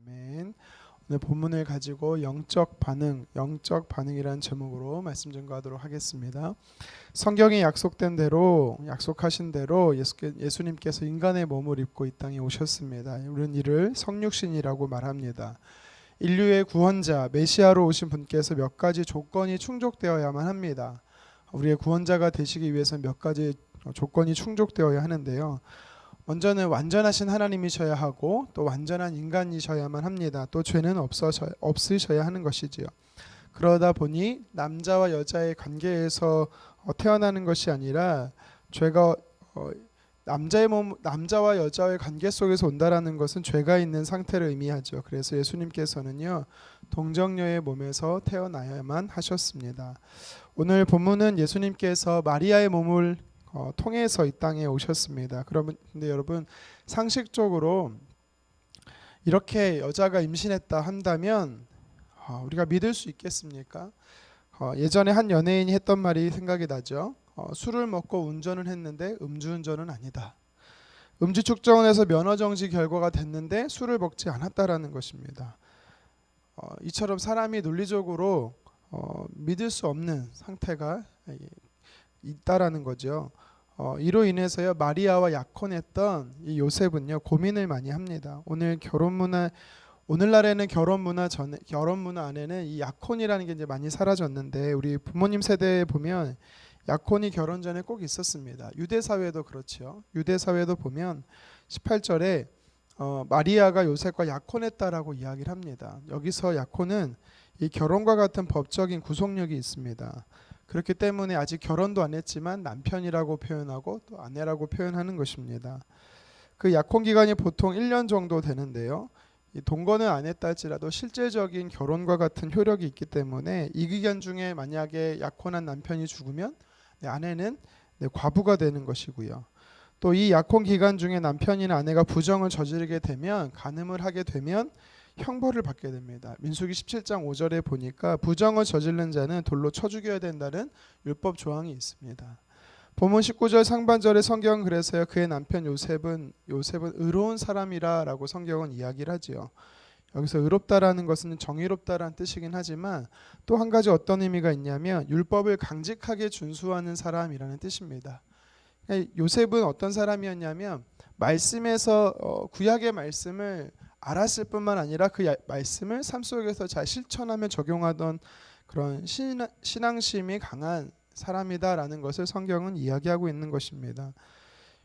아멘. 오늘 본문을 가지고 영적 반응이라는 제목으로 말씀 전가하도록 하겠습니다. 성경이 약속하신 대로 예수님께서 인간의 몸을 입고 이 땅에 오셨습니다. 우리는 이를 성육신이라고 말합니다. 인류의 구원자 메시아로 오신 분께서 몇 가지 조건이 충족되어야만 합니다. 우리의 구원자가 되시기 위해서 몇 가지 조건이 충족되어야 하는데요. 먼저는 완전하신 하나님이셔야 하고 또 완전한 인간이셔야만 합니다. 또 죄는 없으셔야 하는 것이지요. 그러다 보니 남자와 여자의 관계에서 태어나는 것이 아니라 죄가 남자와 여자의 관계 속에서 온다라는 것은 죄가 있는 상태를 의미하죠. 그래서 예수님께서는요 동정녀의 몸에서 태어나야만 하셨습니다. 오늘 본문은 예수님께서 마리아의 몸을 통해서 이 땅에 오셨습니다. 그런데 여러분 상식적으로 이렇게 여자가 임신했다 한다면 우리가 믿을 수 있겠습니까? 예전에 한 연예인이 했던 말이 생각이 나죠. 술을 먹고 운전을 했는데 음주운전은 아니다. 음주 측정원에서 면허 정지 결과가 됐는데 술을 먹지 않았다라는 것입니다. 이처럼 사람이 논리적으로 믿을 수 없는 상태가 있다라는 거죠. 이로 인해서요 마리아와 약혼했던 이 요셉은요 고민을 많이 합니다. 오늘날에는 결혼 문화 안에는 이 약혼이라는 게 이제 많이 사라졌는데 우리 부모님 세대에 보면 약혼이 결혼 전에 꼭 있었습니다. 유대 사회도 그렇죠. 유대 사회도 보면 18절에 마리아가 요셉과 약혼했다라고 이야기를 합니다. 여기서 약혼은 이 결혼과 같은 법적인 구속력이 있습니다. 그렇기 때문에 아직 결혼도 안 했지만 남편이라고 표현하고 또 아내라고 표현하는 것입니다. 그 약혼 기간이 보통 1년 정도 되는데요. 이 동거는 안 했다 할지라도 실제적인 결혼과 같은 효력이 있기 때문에 이 기간 중에 만약에 약혼한 남편이 죽으면 아내는 과부가 되는 것이고요. 또 이 약혼 기간 중에 남편이나 아내가 부정을 저지르게 되면 간음을 하게 되면 형벌을 받게 됩니다. 민수기 17장 5절에 보니까 부정을 저지른 자는 돌로 쳐 죽여야 된다는 율법 조항이 있습니다. 본문 19절 상반절의 성경은 그래서요 그의 남편 요셉은 의로운 사람이라라고 성경은 이야기를 하지요. 여기서 의롭다라는 것은 정의롭다라는 뜻이긴 하지만 또 한 가지 어떤 의미가 있냐면 율법을 강직하게 준수하는 사람이라는 뜻입니다. 요셉은 어떤 사람이었냐면 말씀에서 구약의 말씀을 알았을 뿐만 아니라 그 말씀을 삶 속에서 잘 실천하며 적용하던 그런 신앙심이 강한 사람이다라는 것을 성경은 이야기하고 있는 것입니다.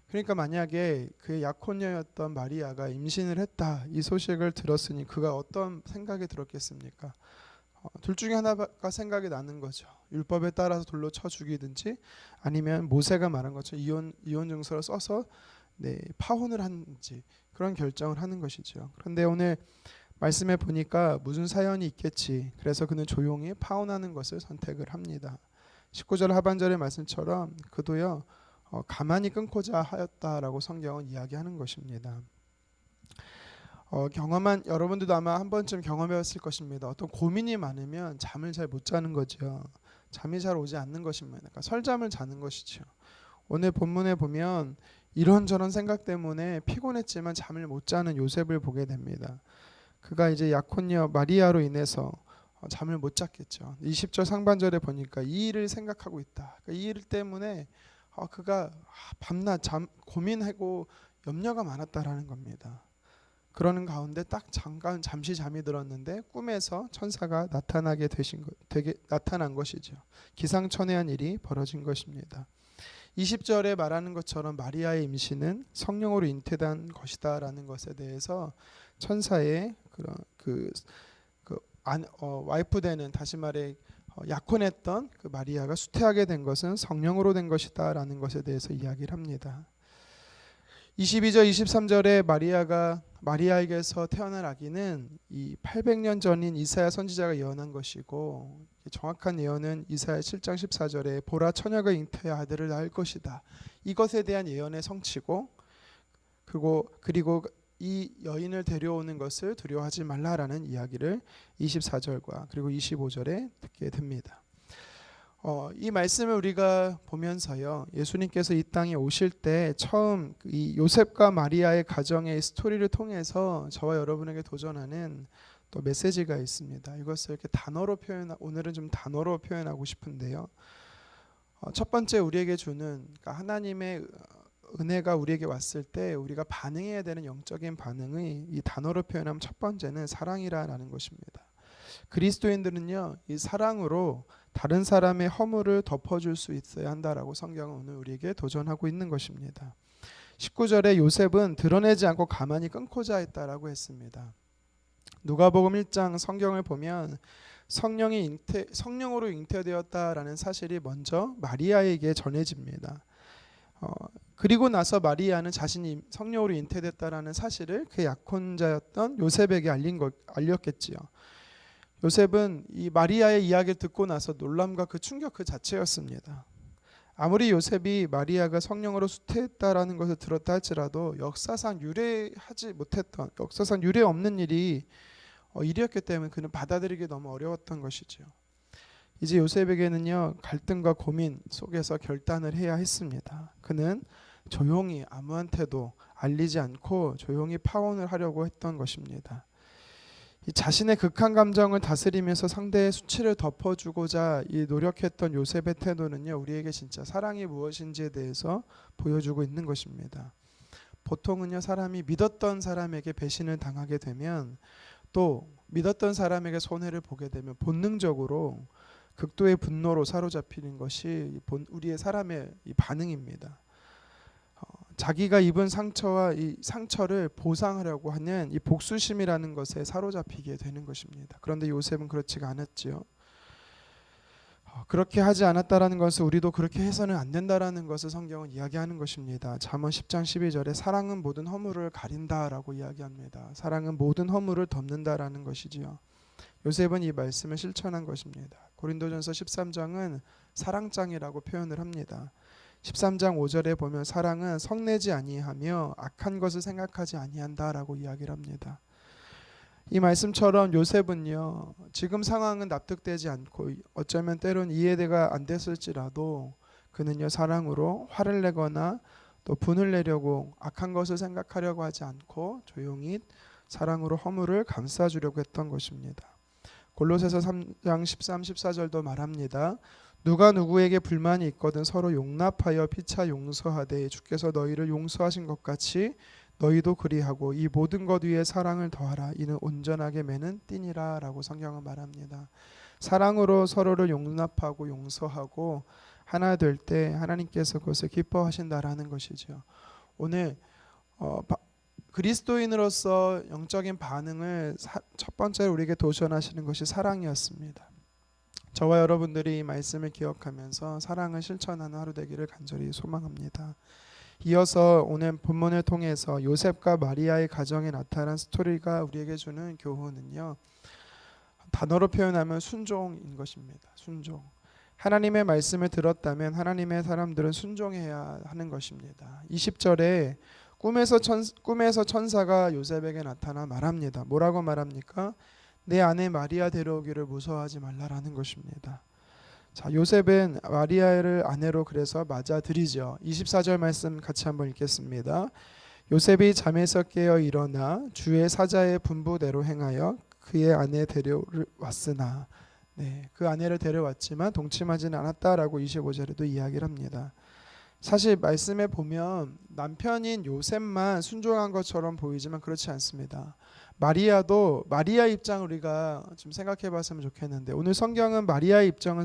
그러니까 만약에 그의 약혼녀였던 마리아가 임신을 했다 이 소식을 들었으니 그가 어떤 생각이 들었겠습니까? 둘 중에 하나가 생각이 나는 거죠. 율법에 따라서 돌로 쳐 죽이든지 아니면 모세가 말한 것처럼 이혼 증서를 써서 파혼을 하는지 그런 결정을 하는 것이죠. 그런데 오늘 말씀에 보니까 무슨 사연이 있겠지. 그래서 그는 조용히 파혼하는 것을 선택을 합니다. 19절 하반절의 말씀처럼 그도요 가만히 끊고자 하였다라고 성경은 이야기하는 것입니다. 여러분들도 아마 한 번쯤 경험해봤을 것입니다. 어떤 고민이 많으면 잠을 잘 못 자는 거죠. 잠이 잘 오지 않는 것입니다. 그러니까 설잠을 자는 것이죠. 오늘 본문에 보면 이런저런 생각 때문에 피곤했지만 잠을 못 자는 요셉을 보게 됩니다. 그가 이제 약혼녀 마리아로 인해서 잠을 못 잤겠죠. 20절 상반절에 보니까 이 일을 생각하고 있다. 그러니까 이 일 때문에 그가 밤낮 고민하고 염려가 많았다라는 겁니다. 그러는 가운데 딱 잠시 잠이 들었는데 꿈에서 천사가 나타난 것이죠. 기상천외한 일이 벌어진 것입니다. 20절에 말하는 것처럼 마리아의 임신은 성령으로 잉태된 것이다라는 것에 대해서 천사의 와이프 되는 다시 말해 약혼했던 그 마리아가 수태하게 된 것은 성령으로 된 것이다라는 것에 대해서 이야기를 합니다. 22절 23절에 마리아에게서 태어날 아기는 이 800년 전인 이사야 선지자가 예언한 것이고 정확한 예언은 이사야 7장 14절에 보라 처녀가 잉태해 아들을 낳을 것이다. 이것에 대한 예언의 성취고 그리고 이 여인을 데려오는 것을 두려워하지 말라라는 이야기를 24절과 그리고 25절에 듣게 됩니다. 이 말씀을 우리가 보면서요, 예수님께서 이 땅에 오실 때 처음 이 요셉과 마리아의 가정의 스토리를 통해서 저와 여러분에게 도전하는 또 메시지가 있습니다. 이것을 이렇게 오늘은 좀 단어로 표현하고 싶은데요. 첫 번째 우리에게 주는, 그러니까 하나님의 은혜가 우리에게 왔을 때 우리가 반응해야 되는 영적인 반응이 이 단어로 표현하면 첫 번째는 사랑이라는 것입니다. 그리스도인들은요, 이 사랑으로 다른 사람의 허물을 덮어줄 수 있어야 한다라고 성경은 오늘 우리에게 도전하고 있는 것입니다. 19절에 요셉은 드러내지 않고 가만히 끊고자 했다라고 했습니다. 누가복음 1장 성경을 보면 성령으로 잉태되었다라는 사실이 먼저 마리아에게 전해집니다. 그리고 나서 마리아는 자신이 성령으로 잉태됐다라는 사실을 그 약혼자였던 요셉에게 알렸겠지요. 요셉은 이 마리아의 이야기를 듣고 나서 놀람과 그 충격 그 자체였습니다. 아무리 요셉이 마리아가 성령으로 수태했다라는 것을 들었다 할지라도 역사상 유례 없는 일이었기 때문에 그는 받아들이기 너무 어려웠던 것이죠. 이제 요셉에게는요, 갈등과 고민 속에서 결단을 해야 했습니다. 그는 조용히 아무한테도 알리지 않고 조용히 파혼을 하려고 했던 것입니다. 이 자신의 극한 감정을 다스리면서 상대의 수치를 덮어주고자 노력했던 요셉의 태도는요, 우리에게 진짜 사랑이 무엇인지에 대해서 보여주고 있는 것입니다. 보통은요, 사람이 믿었던 사람에게 배신을 당하게 되면, 또 믿었던 사람에게 손해를 보게 되면 본능적으로 극도의 분노로 사로잡히는 것이 우리의 사람의 이 반응입니다. 자기가 입은 상처와 이 상처를 보상하려고 하는 이 복수심이라는 것에 사로잡히게 되는 것입니다. 그런데 요셉은 그렇지가 않았지요. 그렇게 하지 않았다라는 것을 우리도 그렇게 해서는 안 된다라는 것을 성경은 이야기하는 것입니다. 잠언 10장 12절에 사랑은 모든 허물을 가린다라고 이야기합니다. 사랑은 모든 허물을 덮는다라는 것이지요. 요셉은 이 말씀을 실천한 것입니다. 고린도전서 13장은 사랑장이라고 표현을 합니다. 13장 5절에 보면 사랑은 성내지 아니하며 악한 것을 생각하지 아니한다라고 이야기를 합니다. 이 말씀처럼 요셉은요, 지금 상황은 납득되지 않고 어쩌면 때론 이해가 안 됐을지라도 그는요, 사랑으로 화를 내거나 또 분을 내려고 악한 것을 생각하려고 하지 않고 조용히 사랑으로 허물을 감싸주려고 했던 것입니다. 골로새서 3장 13, 14절도 말합니다. 누가 누구에게 불만이 있거든 서로 용납하여 피차 용서하되 주께서 너희를 용서하신 것 같이 너희도 그리하고 이 모든 것 위에 사랑을 더하라. 이는 온전하게 매는 띠니라 라고 성경은 말합니다. 사랑으로 서로를 용납하고 용서하고 하나 될 때 하나님께서 그것을 기뻐하신다라는 것이죠. 오늘 그리스도인으로서 영적인 반응을 첫 번째로 우리에게 도전하시는 것이 사랑이었습니다. 저와 여러분들이 이 말씀을 기억하면서 사랑을 실천하는 하루 되기를 간절히 소망합니다. 이어서 오늘 본문을 통해서 요셉과 마리아의 가정에 나타난 스토리가 우리에게 주는 교훈은요, 단어로 표현하면 순종인 것입니다. 순종. 하나님의 말씀을 들었다면 하나님의 사람들은 순종해야 하는 것입니다. 20절에 꿈에서 천사가 요셉에게 나타나 말합니다. 뭐라고 말합니까? 내 아내 마리아 데려오기를 무서워하지 말라라는 것입니다. 자, 요셉은 마리아를 아내로 그래서 맞아들이죠. 24절 말씀 같이 한번 읽겠습니다. 요셉이 잠에서 깨어 일어나 주의 사자의 분부대로 행하여 그의 아내 데려왔으나, 그 아내를 데려왔지만 동침하지는 않았다라고 25절에도 이야기를 합니다. 사실 말씀에 보면 남편인 요셉만 순종한 것처럼 보이지만 그렇지 않습니다. 마리아 입장을 우리가 좀 생각해 봤으면 좋겠는데, 오늘 성경은 마리아의 입장은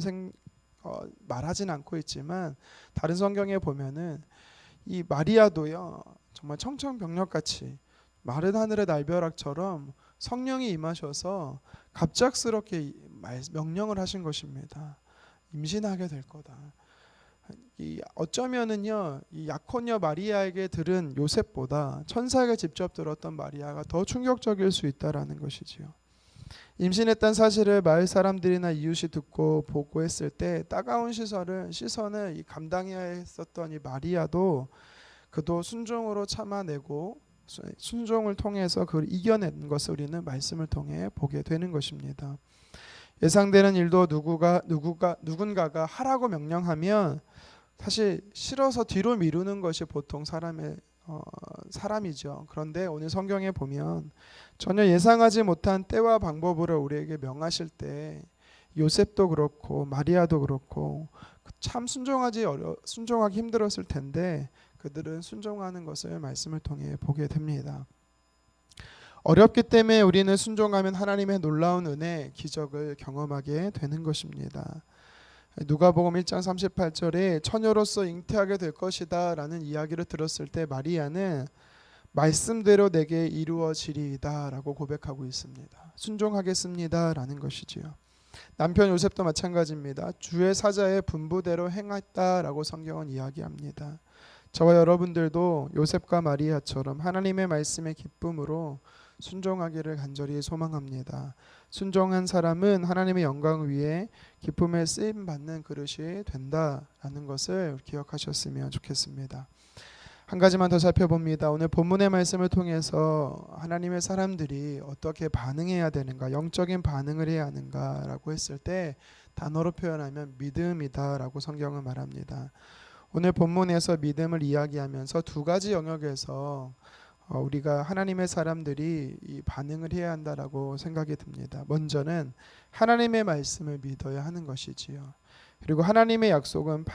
말하진 않고 있지만 다른 성경에 보면은 이 마리아도요, 정말 청천벽력같이 마른 하늘의 날벼락처럼 성령이 임하셔서 갑작스럽게 명령을 하신 것입니다. 임신하게 될 거다. 어쩌면은요, 이 약혼녀 마리아에게 들은 요셉보다 천사에게 직접 들었던 마리아가 더 충격적일 수 있다라는 것이지요. 임신했다는 사실을 마을 사람들이나 이웃이 듣고 보고했을 때 따가운 시선을 감당해야 했었던 이 마리아도 그도 순종으로 참아내고 순종을 통해서 그걸 이겨낸 것을 우리는 말씀을 통해 보게 되는 것입니다. 예상되는 일도 누군가가 하라고 명령하면 사실 싫어서 뒤로 미루는 것이 보통 사람이죠. 그런데 오늘 성경에 보면 전혀 예상하지 못한 때와 방법으로 우리에게 명하실 때 요셉도 그렇고 마리아도 그렇고 참 순종하기 힘들었을 텐데 그들은 순종하는 것을 말씀을 통해 보게 됩니다. 어렵기 때문에 우리는 순종하면 하나님의 놀라운 은혜, 기적을 경험하게 되는 것입니다. 누가복음 1장 38절에 처녀로서 잉태하게 될 것이다 라는 이야기를 들었을 때 마리아는 말씀대로 내게 이루어지리이다 라고 고백하고 있습니다. 순종하겠습니다 라는 것이지요. 남편 요셉도 마찬가지입니다. 주의 사자의 분부대로 행했다라고 성경은 이야기합니다. 저와 여러분들도 요셉과 마리아처럼 하나님의 말씀의 기쁨으로 순종하기를 간절히 소망합니다. 순종한 사람은 하나님의 영광 위에 기쁨에 쓰임 받는 그릇이 된다라는 것을 기억하셨으면 좋겠습니다. 한 가지만 더 살펴봅니다. 오늘 본문의 말씀을 통해서 하나님의 사람들이 어떻게 반응해야 되는가, 영적인 반응을 해야 하는가라고 했을 때 단어로 표현하면 믿음이다라고 성경은 말합니다. 오늘 본문에서 믿음을 이야기하면서 두 가지 영역에서 우리가 하나님의 사람들이 이 반응을 해야 한다라고 생각이 듭니다. 먼저는 하나님의 말씀을 믿어야 하는 것이지요. 그리고 하나님의 약속은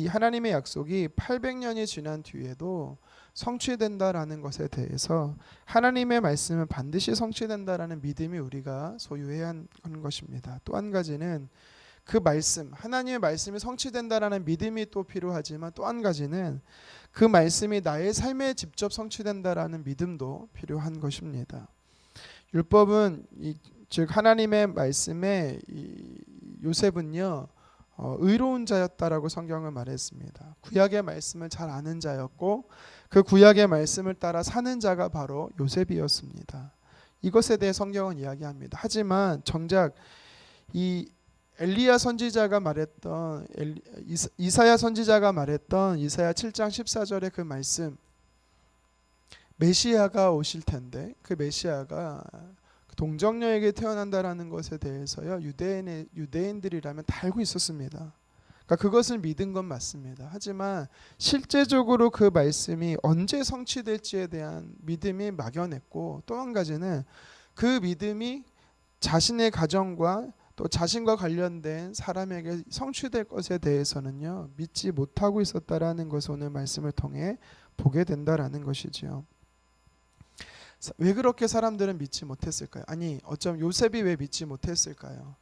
하나님의 약속이 800년이 지난 뒤에도 성취된다라는 것에 대해서 하나님의 말씀은 반드시 성취된다라는 믿음이 우리가 소유해야 하는 것입니다. 또 한 가지는 그 말씀, 하나님의 말씀이 성취된다라는 믿음이 또 필요하지만 또 한 가지는 그 말씀이 나의 삶에 직접 성취된다라는 믿음도 필요한 것입니다. 율법은 즉 하나님의 말씀에 요셉은요 의로운 자였다라고 성경은 말했습니다. 구약의 말씀을 잘 아는 자였고 그 구약의 말씀을 따라 사는 자가 바로 요셉이었습니다. 이것에 대해 성경은 이야기합니다. 하지만 정작 이 엘리야 선지자가 말했던 이사야 선지자가 말했던 이사야 7장 14절의 그 말씀, 메시아가 오실 텐데 그 메시아가 동정녀에게 태어난다라는 것에 대해서요 유대인들이라면 다 알고 있었습니다. 그러니까 그것을 믿은 건 맞습니다. 하지만 실제적으로 그 말씀이 언제 성취될지에 대한 믿음이 막연했고 또 한 가지는 그 믿음이 자신의 가정과 또 자신과 관련된 사람에게 성취될 것에 대해서는요 믿지 못하고 있었다라는 것을 오늘 말씀을 통해 보게 된다라는 것이지요. 왜 그렇게 사람들은 믿지 못했을까요? 아니 어쩜 요셉이 왜 믿지 못했을까요?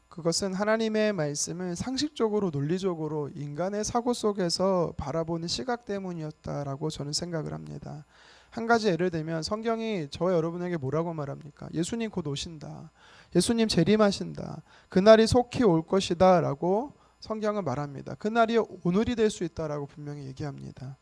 그것은 하나님의 말씀을 상식적으로 논리적으로 인간의 사고 속에서 바라보는 시각 때문이었다라고 저는 생각을 합니다. 한 가지 예를 들면 성경이 저와 여러분에게 뭐라고 말합니까? 예수님 곧 오신다. 예수님 재림하신다. 그날이 속히 올 것이다 라고 성경은 말합니다. 그날이 오늘이 될 수 있다라고 분명히 얘기합니다.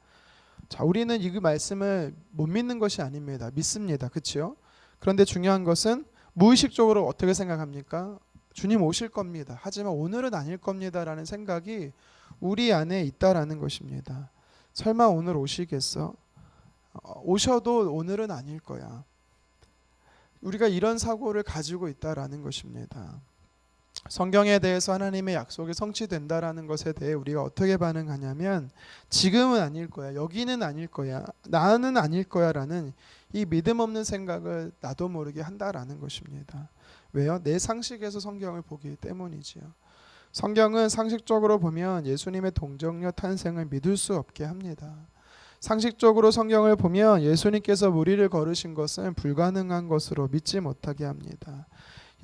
자, 우리는 이 말씀을 못 믿는 것이 아닙니다. 믿습니다. 그렇죠? 그런데 중요한 것은 무의식적으로 어떻게 생각합니까? 주님 오실 겁니다. 하지만 오늘은 아닐 겁니다라는 생각이 우리 안에 있다라는 것입니다. 설마 오늘 오시겠어? 오셔도 오늘은 아닐 거야. 우리가 이런 사고를 가지고 있다라는 것입니다. 성경에 대해서 하나님의 약속이 성취된다라는 것에 대해 우리가 어떻게 반응하냐면 지금은 아닐 거야, 여기는 아닐 거야, 나는 아닐 거야라는 이 믿음 없는 생각을 나도 모르게 한다라는 것입니다. 왜요? 내 상식에서 성경을 보기 때문이지요. 성경은 상식적으로 보면 예수님의 동정녀 탄생을 믿을 수 없게 합니다. 상식적으로 성경을 보면 예수님께서 무리를 걸으신 것은 불가능한 것으로 믿지 못하게 합니다.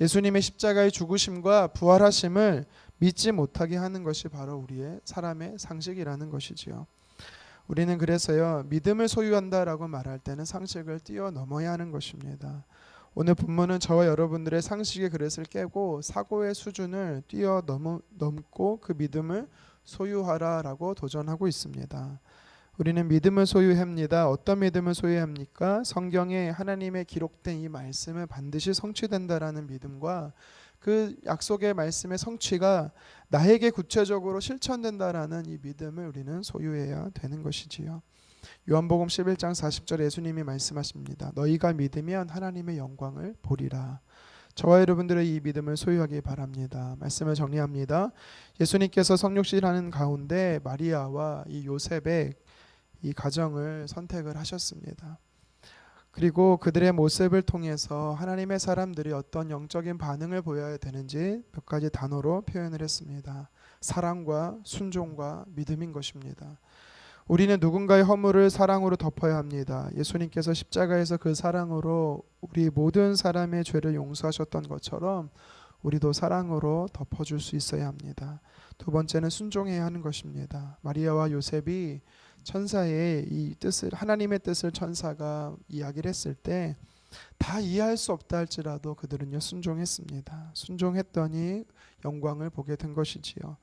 예수님의 십자가의 죽으심과 부활하심을 믿지 못하게 하는 것이 바로 우리의 사람의 상식이라는 것이지요. 우리는 그래서요 믿음을 소유한다라고 말할 때는 상식을 뛰어넘어야 하는 것입니다. 오늘 본문은 저와 여러분들의 상식의 그릇을 깨고 사고의 수준을 뛰어넘고 그 믿음을 소유하라라고 도전하고 있습니다. 우리는 믿음을 소유합니다. 어떤 믿음을 소유합니까? 성경에 하나님의 기록된 이 말씀은 반드시 성취된다라는 믿음과 그 약속의 말씀의 성취가 나에게 구체적으로 실천된다라는 이 믿음을 우리는 소유해야 되는 것이지요. 요한복음 11장 40절에 예수님이 말씀하십니다. 너희가 믿으면 하나님의 영광을 보리라. 저와 여러분들의 이 믿음을 소유하기 바랍니다. 말씀을 정리합니다. 예수님께서 성육신하는 가운데 마리아와 이 요셉의 이 가정을 선택을 하셨습니다. 그리고 그들의 모습을 통해서 하나님의 사람들이 어떤 영적인 반응을 보여야 되는지 몇 가지 단어로 표현을 했습니다. 사랑과 순종과 믿음인 것입니다. 우리는 누군가의 허물을 사랑으로 덮어야 합니다. 예수님께서 십자가에서 그 사랑으로 우리 모든 사람의 죄를 용서하셨던 것처럼 우리도 사랑으로 덮어줄 수 있어야 합니다. 두 번째는 순종해야 하는 것입니다. 마리아와 요셉이 천사의 이 뜻을, 하나님의 뜻을 천사가 이야기를 했을 때 다 이해할 수 없다 할지라도 그들은요 순종했습니다. 순종했더니 영광을 보게 된 것이지요.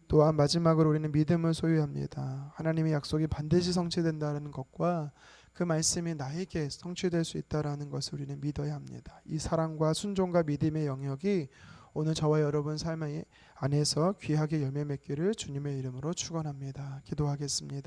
또한 마지막으로 우리는 믿음을 소유합니다. 하나님의 약속이 반드시 성취된다는 것과 그 말씀이 나에게 성취될 수 있다는 것을 우리는 믿어야 합니다. 이 사랑과 순종과 믿음의 영역이 오늘 저와 여러분 삶 안에서 귀하게 열매 맺기를 주님의 이름으로 축원합니다. 기도하겠습니다.